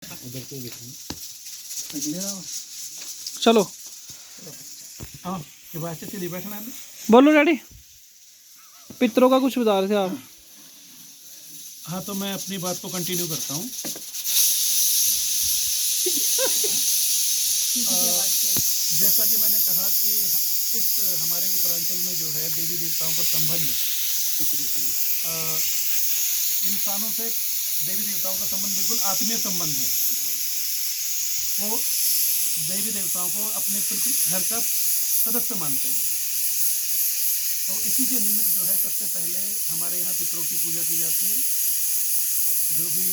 उधर से देखो चलो हाँ कि बात से सीधी बैठना है। बोलो डैडी, पितरों का कुछ बता रहे थे आप। हाँ तो मैं अपनी बात को कंटिन्यू करता हूँ। जैसा कि मैंने कहा कि इस हमारे उत्तरांचल में जो है देवी देवताओं का संबंध इंसानों से देवी देवताओं का संबंध बिल्कुल आत्मीय संबंध है। वो देवी देवताओं को अपने बिल्कुल घर का सदस्य मानते हैं। तो इसी के निमित्त जो है सबसे पहले हमारे यहाँ पितरों की पूजा की जाती है। जो भी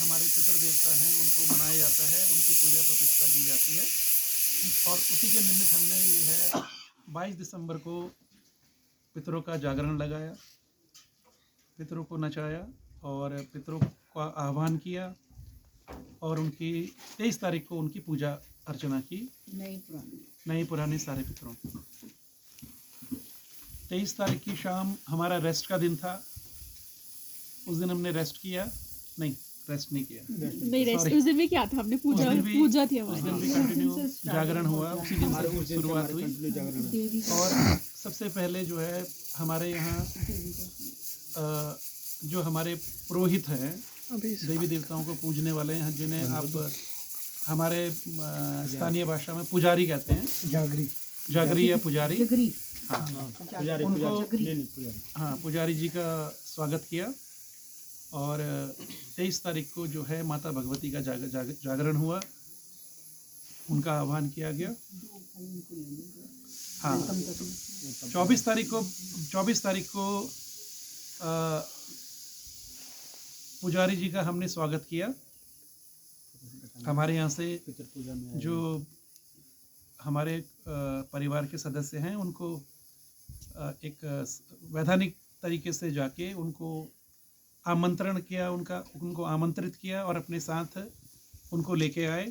हमारे पितर देवता हैं उनको मनाया जाता है, उनकी पूजा प्रतिष्ठा की जाती है। और उसी के निमित्त हमने ये है 22 दिसंबर को पितरों का जागरण लगाया, पितरों को नचाया और पितरों का आह्वान किया और उनकी 23 तारीख को उनकी पूजा अर्चना की, नई पुरानी सारे पितरों की। 23 तारीख की शाम हमारा रेस्ट का दिन था। उस दिन हमने रेस्ट किया, नहीं रेस्ट नहीं किया, नहीं रेस्ट उस दिन भी क्या था, हमने पूजा पूजा थी उस हमारी। दिन भी कंटिन्यू जागरण हुआ, उसी दिन से शुरुआत हुई। और सबसे पहले जो है हमारे यहाँ जो हमारे पुरोहित हैं, देवी देवताओं को पूजने वाले हैं, जिन्हें आप हमारे स्थानीय भाषा में पुजारी कहते हैं, जागरी या पुजारी। हाँ पुजारी जी का स्वागत किया। और 23 तारीख को जो है माता भगवती का जागरण हुआ, उनका आह्वान किया गया। हाँ 24 तारीख को पुजारी जी का हमने स्वागत किया। हमारे यहाँ से जो हमारे परिवार के सदस्य हैं उनको एक वैधानिक तरीके से जाके उनको आमंत्रण किया, उनको आमंत्रित किया और अपने साथ उनको लेके आए।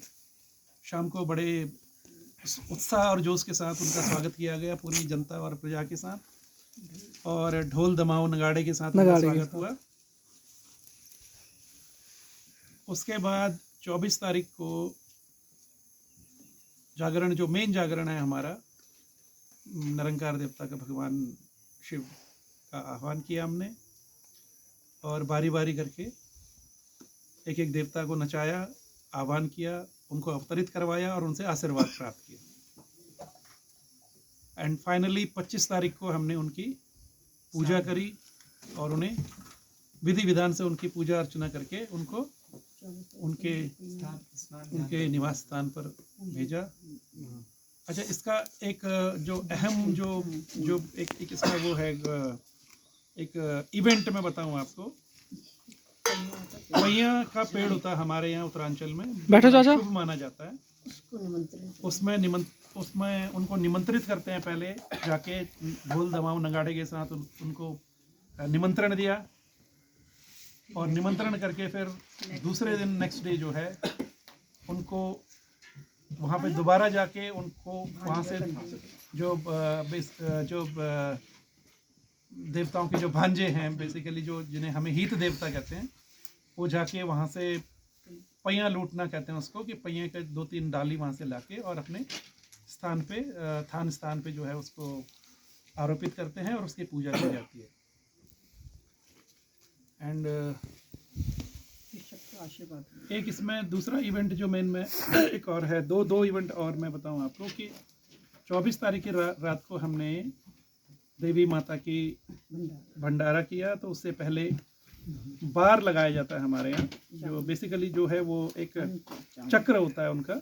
शाम को बड़े उत्साह और जोश के साथ उनका स्वागत किया गया, पूरी जनता और प्रजा के साथ, और ढोल दमाऊ नगाड़े के साथ उनका स्वागत हुआ। उसके बाद 24 तारीख को जागरण, जो मेन जागरण है हमारा, निरंकार देवता का, भगवान शिव का आह्वान किया हमने और बारी बारी करके एक एक देवता को नचाया, आह्वान किया, उनको अवतरित करवाया और उनसे आशीर्वाद प्राप्त किया। एंड फाइनली 25 तारीख को हमने उनकी पूजा करी और उन्हें विधि विधान से उनकी पूजा अर्चना करके उनको उनके निवास स्थान पर भेजा। अच्छा, इसका एक जो अहम जो एक इसका वो है एक इवेंट मैं बताऊं आपको। मैया का पेड़ होता है हमारे यहाँ उत्तरांचल में, बैठो चाचा, शुभ माना जाता है। उसमें उनको निमंत्रित करते हैं, पहले जाके ढोल दमाऊ नगाड़े के साथ उनको निमंत्रण दिया और निमंत्रण करके फिर दूसरे दिन नेक्स्ट डे जो है उनको वहाँ पे दोबारा जाके उनको वहाँ से जो देवताओं के जो भांजे हैं, बेसिकली जो जिन्हें हमें हित देवता कहते हैं, वो जाके वहाँ से पैया लूटना कहते हैं उसको, कि पैया के 2-3 डाली वहाँ से लाके और अपने स्थान पे थान स्थान पे जो है उसको आरोपित करते हैं और उसकी पूजा की जाती है। एंड एक इसमें दूसरा इवेंट जो मेन में एक और है, दो इवेंट और मैं बताऊं आपको कि 24 तारीख की रात को हमने देवी माता की भंडारा किया। तो उससे पहले बार लगाया जाता है हमारे यहाँ, जो बेसिकली जो है वो एक चक्र होता है उनका,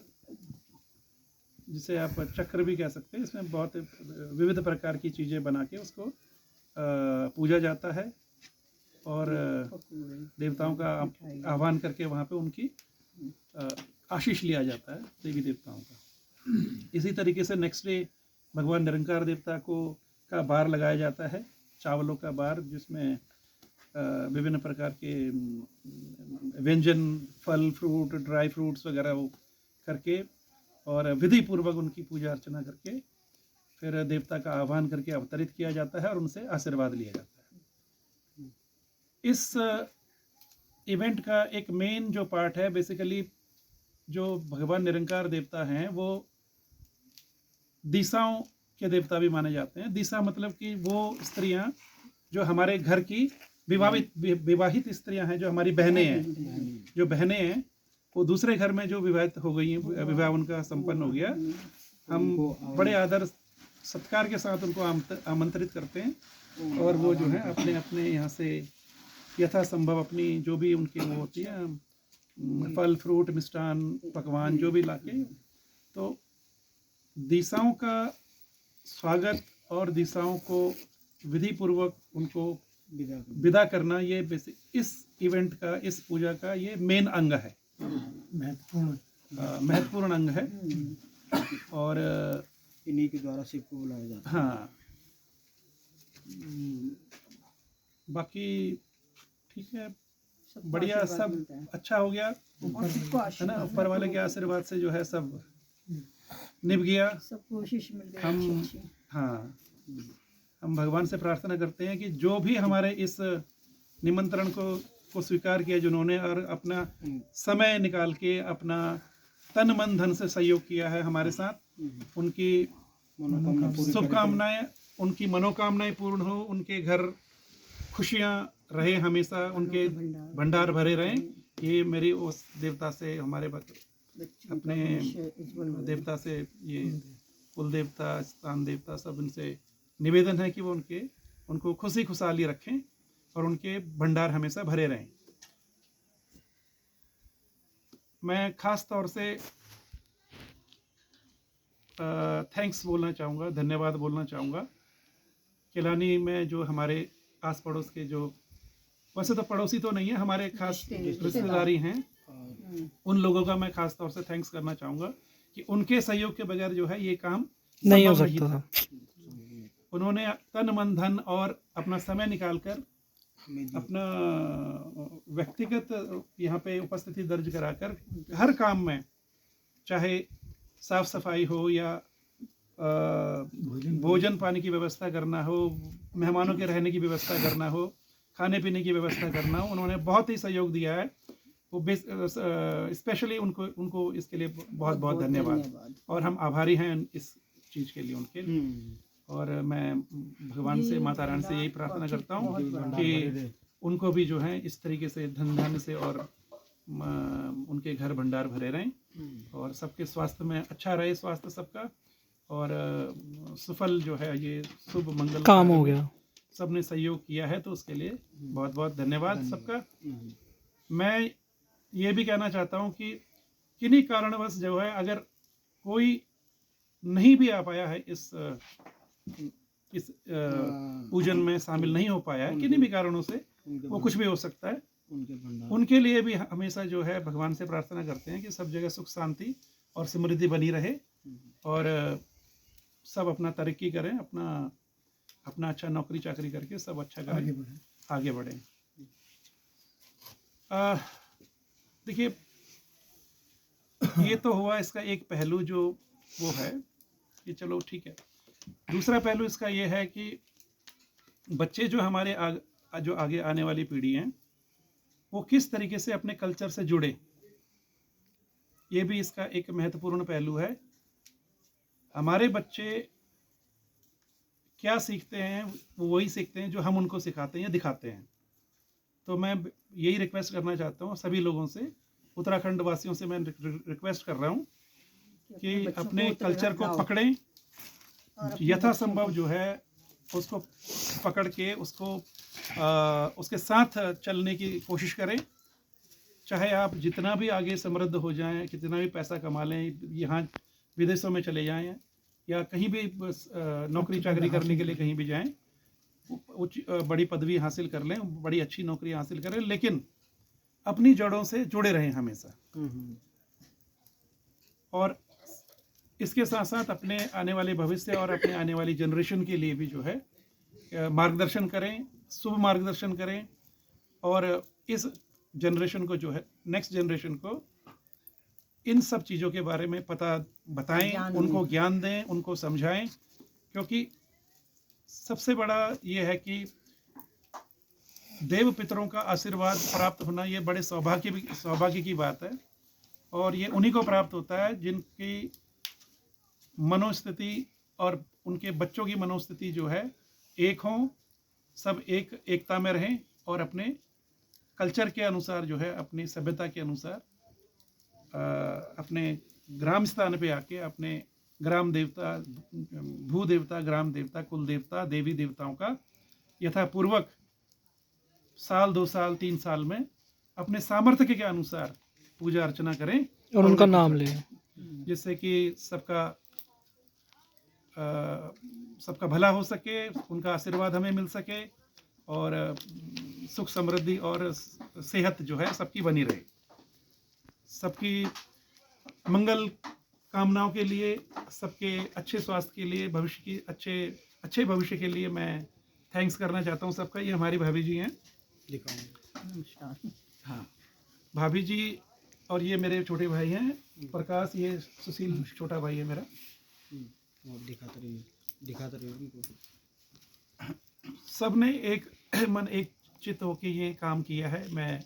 जिसे आप चक्र भी कह सकते हैं। इसमें बहुत विविध प्रकार की चीज़ें बना के उसको पूजा जाता है और देवताओं का आह्वान करके वहाँ पे उनकी आशीष लिया जाता है, देवी देवताओं का। इसी तरीके से नेक्स्ट डे भगवान निरंकार देवता का बार लगाया जाता है, चावलों का बार, जिसमें विभिन्न प्रकार के व्यंजन, फल, फ्रूट, ड्राई फ्रूट्स वगैरह वो करके और विधि पूर्वक उनकी पूजा अर्चना करके फिर देवता का आह्वान करके अवतरित किया जाता है और उनसे आशीर्वाद लिया जाता है। इस इवेंट का एक मेन जो पार्ट है, बेसिकली जो भगवान निरंकार देवता हैं वो दिशाओं के देवता भी माने जाते हैं। दिशा मतलब कि वो स्त्रियां जो हमारे घर की विवाहित स्त्रियां हैं, जो हमारी बहनें हैं, जो बहनें हैं वो दूसरे घर में जो विवाहित हो गई हैं, विवाह उनका संपन्न हो गया, हम बड़े आदर सत्कार के साथ उनको आमंत्रित करते हैं और वो जो है अपने अपने यहाँ से यथासंभव अपनी जो भी उनकी वो होती है फल फ्रूट मिष्ठान पकवान जो भी लाके, तो दिशाओं का स्वागत और दिशाओं को विधि पूर्वक उनको विदा करना, ये बेसिक इस इवेंट का, इस पूजा का ये मेन अंग है, महत्वपूर्ण अंग है। और इन्हीं के द्वारा शिव को बुलाया जाता है। हाँ, बाकी ठीक है, बढ़िया, सब अच्छा हो गया है ना। ऊपर वाले के आशीर्वाद से जो है सब निभ गया। सब कोशिश मिल गई। हम हाँ, हम भगवान से प्रार्थना करते हैं कि जो भी हमारे इस निमंत्रण को स्वीकार किया जिन्होंने, और अपना समय निकाल के अपना तन मन धन से सहयोग किया है हमारे साथ, उनकी शुभकामनाएं, उनकी मनोकामनाएं पूर्ण हो, उनके घर खुशियां रहे हमेशा, उनके भंडार भरे रहें। ये मेरी उस देवता से, हमारे अपने देवता से, ये कुल देवता, स्थान देवता, सब इनसे निवेदन है कि वो उनको खुशी खुशहाली रखें और उनके भंडार हमेशा भरे रहें। मैं खास तौर से थैंक्स बोलना चाहूँगा, धन्यवाद बोलना चाहूँगा केलानी में जो हमारे आस पड़ोस के, जो वैसे तो पड़ोसी तो नहीं है, हमारे खास रिश्तेदारी हैं, उन लोगों का मैं खास तौर से थैंक्स करना चाहूँगा कि उनके सहयोग के बगैर जो है ये काम नहीं हो सकता था। उन्होंने तन मन धन और अपना समय निकालकर अपना व्यक्तिगत यहाँ पे उपस्थिति दर्ज कराकर हर काम में, चाहे साफ सफाई हो या भोजन पानी की व्यवस्था करना हो, मेहमानों के रहने की व्यवस्था करना हो, खाने पीने की व्यवस्था करना हो, उन्होंने बहुत ही सहयोग दिया है। वो स्पेशली उनको इसके लिए बहुत बहुत धन्यवाद, और हम आभारी हैं इस चीज़ के लिए उनके। और मैं भगवान से, माता रानी से यही प्रार्थना करता हूँ कि उनको भी जो है इस तरीके से धन धान्य से और उनके घर भंडार भरे रहें, और सबके स्वास्थ्य में अच्छा रहे, स्वास्थ्य सबका, और सफल जो है ये शुभ मंगल काम हो गया। सबने सहयोग किया है, तो उसके लिए बहुत बहुत धन्यवाद सबका। मैं ये भी कहना चाहता हूँ कि किन्हीं कारणवश जो है, अगर कोई नहीं भी आ पाया है इस पूजन में शामिल नहीं हो पाया है, किन्हीं भी कारणों से, वो कुछ भी हो सकता है, उनके लिए भी हमेशा जो है भगवान से प्रार्थना करते हैं कि सब जगह सुख शांति और समृद्धि बनी रहे, और सब अपना तरक्की करें, अपना अच्छा नौकरी चाकरी करके सब अच्छा करें, आगे बढ़ें। देखिए, ये तो हुआ इसका एक पहलू जो वो है कि चलो ठीक है। दूसरा पहलू इसका ये है कि बच्चे जो हमारे जो आगे आने वाली पीढ़ी हैं, वो किस तरीके से अपने कल्चर से जुड़े, ये भी इसका एक महत्वपूर्ण पहलू है। हमारे बच्चे क्या सीखते हैं, वो वही सीखते हैं जो हम उनको सिखाते हैं या दिखाते हैं। तो मैं यही रिक्वेस्ट करना चाहता हूँ सभी लोगों से, उत्तराखंड वासियों से मैं रिक्वेस्ट कर रहा हूँ कि अपने कल्चर को पकड़ें, यथासंभव जो है उसको पकड़ के उसके साथ चलने की कोशिश करें। चाहे आप जितना भी आगे समृद्ध हो जाएं, कितना भी पैसा कमा लें, यहाँ विदेशों में चले जाएं या कहीं भी नौकरी चाकरी करने के लिए कहीं भी जाएं, उच्च बड़ी पदवी हासिल कर लें, बड़ी अच्छी नौकरी हासिल करें, लेकिन अपनी जड़ों से जुड़े रहें हमेशा। और इसके साथ साथ अपने आने वाले भविष्य और अपने आने वाली जनरेशन के लिए भी जो है मार्गदर्शन करें, शुभ मार्गदर्शन करें, और इस जनरेशन को जो है, नेक्स्ट जनरेशन को इन सब चीज़ों के बारे में बताएं, उनको ज्ञान दें, उनको समझाएं, क्योंकि सबसे बड़ा ये है कि देव पितरों का आशीर्वाद प्राप्त होना ये बड़े सौभाग्य की बात है। और ये उन्हीं को प्राप्त होता है जिनकी मनोस्थिति और उनके बच्चों की मनोस्थिति जो है एक हों, सब एकता में रहें और अपने कल्चर के अनुसार जो है, अपनी सभ्यता के अनुसार अपने ग्राम स्थान पे आके अपने ग्राम देवता, भू देवता, ग्राम देवता, कुल देवता, देवी देवताओं का यथापूर्वक साल 2 साल 3 साल में अपने सामर्थ्य के अनुसार पूजा अर्चना करें और उनका नाम लें, जिससे कि सबका भला हो सके, उनका आशीर्वाद हमें मिल सके और सुख समृद्धि और सेहत जो है सबकी बनी रहे। सबकी मंगल कामनाओं के लिए, सबके अच्छे स्वास्थ्य के लिए, भविष्य की अच्छे भविष्य के लिए मैं थैंक्स करना चाहता हूँ सबका। ये हमारी भाभी जी हैं, हाँ भाभी जी, और ये मेरे छोटे भाई हैं प्रकाश, ये सुशील छोटा भाई है मेरा। दिखाते रहिए। सब ने एक मन एक चित्त होकर ये काम किया है। मैं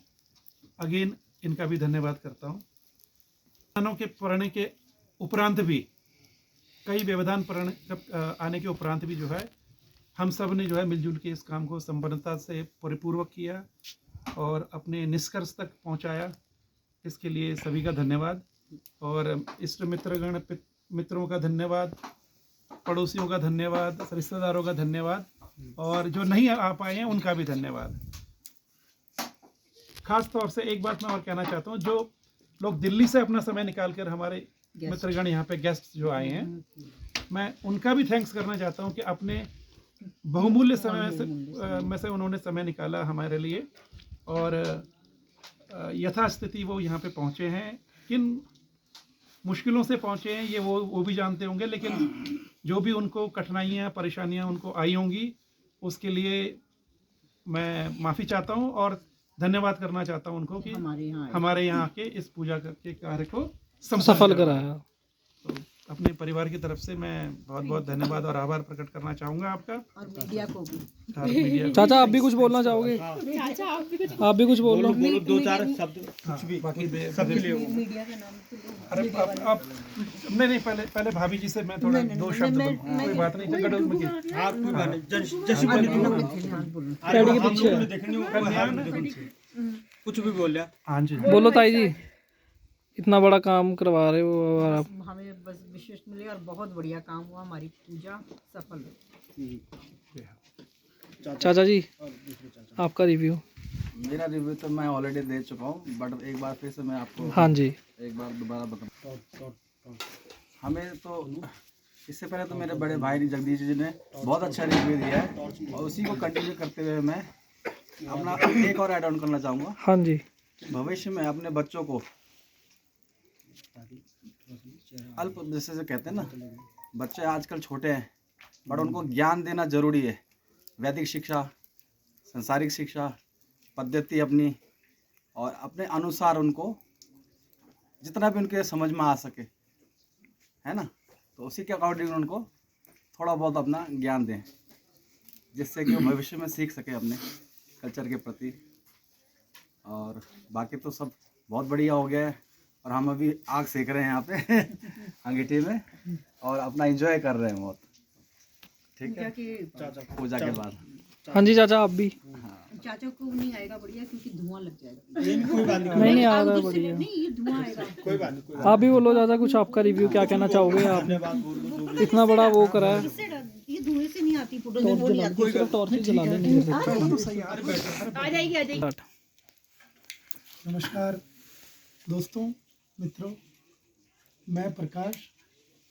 अगेन इनका भी धन्यवाद करता हूँ। व्यवधानों के पढ़ने के उपरांत भी, कई व्यवधान आने के उपरांत भी जो है हम सब ने जो है मिलजुल के इस काम को संपन्नता से परिपूर्वक किया और अपने निष्कर्ष तक पहुंचाया। इसके लिए सभी का धन्यवाद और इष्ट मित्रगण मित्रों का धन्यवाद, पड़ोसियों का धन्यवाद, रिश्तेदारों का धन्यवाद और जो नहीं आ पाए हैं उनका भी धन्यवाद। खास तौर से एक बात मैं और कहना चाहता हूँ, जो लोग दिल्ली से अपना समय निकालकर हमारे मित्रगण यहाँ पे गेस्ट जो आए हैं, मैं उनका भी थैंक्स करना चाहता हूँ कि अपने बहुमूल्य समय में से उन्होंने समय निकाला हमारे लिए और यथास्थिति वो यहाँ पे पहुँचे हैं। किन मुश्किलों से पहुँचे हैं ये वो भी जानते होंगे, लेकिन जो भी उनको कठिनाइयाँ परेशानियाँ उनको आई होंगी उसके लिए मैं माफ़ी चाहता हूँ और धन्यवाद करना चाहता हूँ उनको कि हमारे यहाँ के इस पूजा के कार्य को सफल कराया। तो अपने परिवार की तरफ से मैं बहुत बहुत धन्यवाद और आभार प्रकट करना चाहूँगा आपका और मीडिया को भी। मीडिया चाचा आप भी कुछ बोलना चाहोगे? चाचा आप भी कुछ बोल लो। बोलो 2-4 शब्द कुछ भी बाकी सबके लिए मीडिया का नाम तो लो। अरे आप नहीं पहले भाभी जी से मैं थोड़ा 2 शब्द कोई बात नहीं तो गड़बड़ में आप कोई बात नहीं, जैसे बोली पैडी के पीछे है। देखनी हो कुछ भी बोल लिया। हाँ जी बोलो ताई जी, इतना बड़ा काम करवा रहे हो और आप। हमें बस विशेष मिले और बहुत बढ़िया काम हुआ, हमारी पूजा सफल हुई। चाचा जी आपका रिव्यू। मेरा रिव्यू तो मैं ऑलरेडी दे चुका हूँ, बट एक बार फिर से मैं आपको हाँ जी, एक बार दोबारा बताऊँ। हमें तो इससे पहले तो मेरे बड़े भाई जगदीश जी ने बहुत अच्छा रिव्यू दिया है और उसी को कंटिन्यू करते हुए मैं अपना एक और ऐड ऑन करना चाहूँगा। हाँ जी, भविष्य में अपने बच्चों को अल्प, जैसे कहते हैं ना, बच्चे आजकल छोटे हैं बट उनको ज्ञान देना जरूरी है। वैदिक शिक्षा, संसारिक शिक्षा पद्धति अपनी और अपने अनुसार उनको जितना भी उनके समझ में आ सके, है ना, तो उसी के अकॉर्डिंग उनको थोड़ा बहुत अपना ज्ञान दें, जिससे कि वो भविष्य में सीख सके अपने कल्चर के प्रति। और बाकी तो सब बहुत बढ़िया हो गया है और हम अभी आग सेक रहे हैं यहाँ पे अंगीठी में और अपना एंजॉय कर रहे हैं बहुत। ठीक है, पूजा के बाद। हाँ जी चाचा आप भी। चाचा को नहीं आएगा बढ़िया क्योंकि धुआं लग जाएगा। कोई बात नहीं, नहीं आ रहा है बढ़िया। नहीं ये धुआं आएगा। कोई बात नहीं, आप भी बोलो चाचा कुछ, आपका रिव्यू क्या कहना चाहोगे? आपने इतना बड़ा वो करा है। ये धुएं से नहीं आती फोटो, वो नहीं आती। सिर्फ टॉर्च ही जला लेंगे। आ जाएगी। नमस्कार दोस्तों, मित्रों, मैं प्रकाश,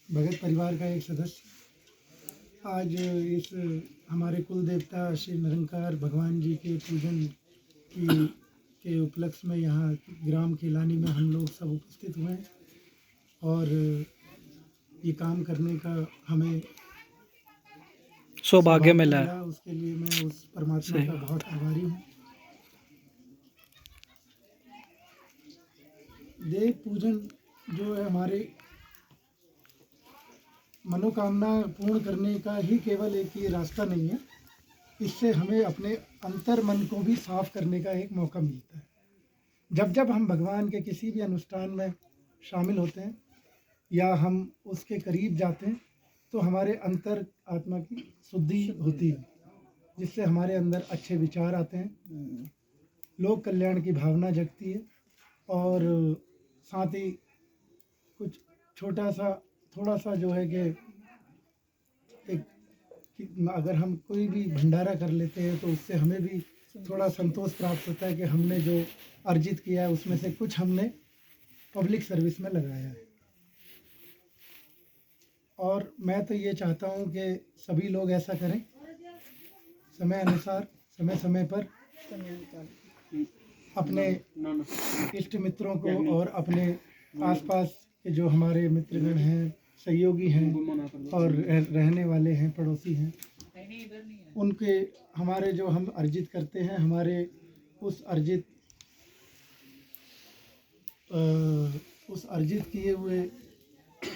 भगत परिवार का एक सदस्य। आज इस हमारे कुल देवता श्री निरंकार भगवान जी के पूजन के उपलक्ष्य में यहाँ ग्राम केलानी में हम लोग सब उपस्थित हुए हैं और ये काम करने का हमें सौभाग्य मिला है। उसके लिए मैं उस परमात्मा का बहुत आभारी हूँ। देव पूजन जो है हमारे मनोकामना पूर्ण करने का ही केवल एक ये रास्ता नहीं है, इससे हमें अपने अंतर मन को भी साफ करने का एक मौका मिलता है। जब जब हम भगवान के किसी भी अनुष्ठान में शामिल होते हैं या हम उसके करीब जाते हैं तो हमारे अंतर आत्मा की शुद्धि होती है, जिससे हमारे अंदर अच्छे विचार आते हैं, लोक कल्याण की भावना जगती है और साथ ही कुछ थोड़ा सा जो है कि अगर हम कोई भी भंडारा कर लेते हैं तो उससे हमें भी थोड़ा संतोष प्राप्त होता है कि हमने जो अर्जित किया है उसमें से कुछ हमने पब्लिक सर्विस में लगाया है। और मैं तो ये चाहता हूँ कि सभी लोग ऐसा करें, समय अनुसार समय समय पर अपने इष्ट मित्रों को और अपने आसपास के जो हमारे मित्रगण हैं, सहयोगी हैं और रहने वाले हैं, पड़ोसी हैं, उनके हमारे जो हम अर्जित करते हैं, हमारे उस अर्जित किए हुए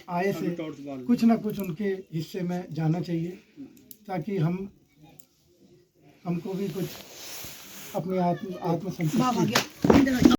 आय से कुछ ना कुछ उनके हिस्से में जाना चाहिए, ताकि हमको भी कुछ अपनी आत्म संतुष्टि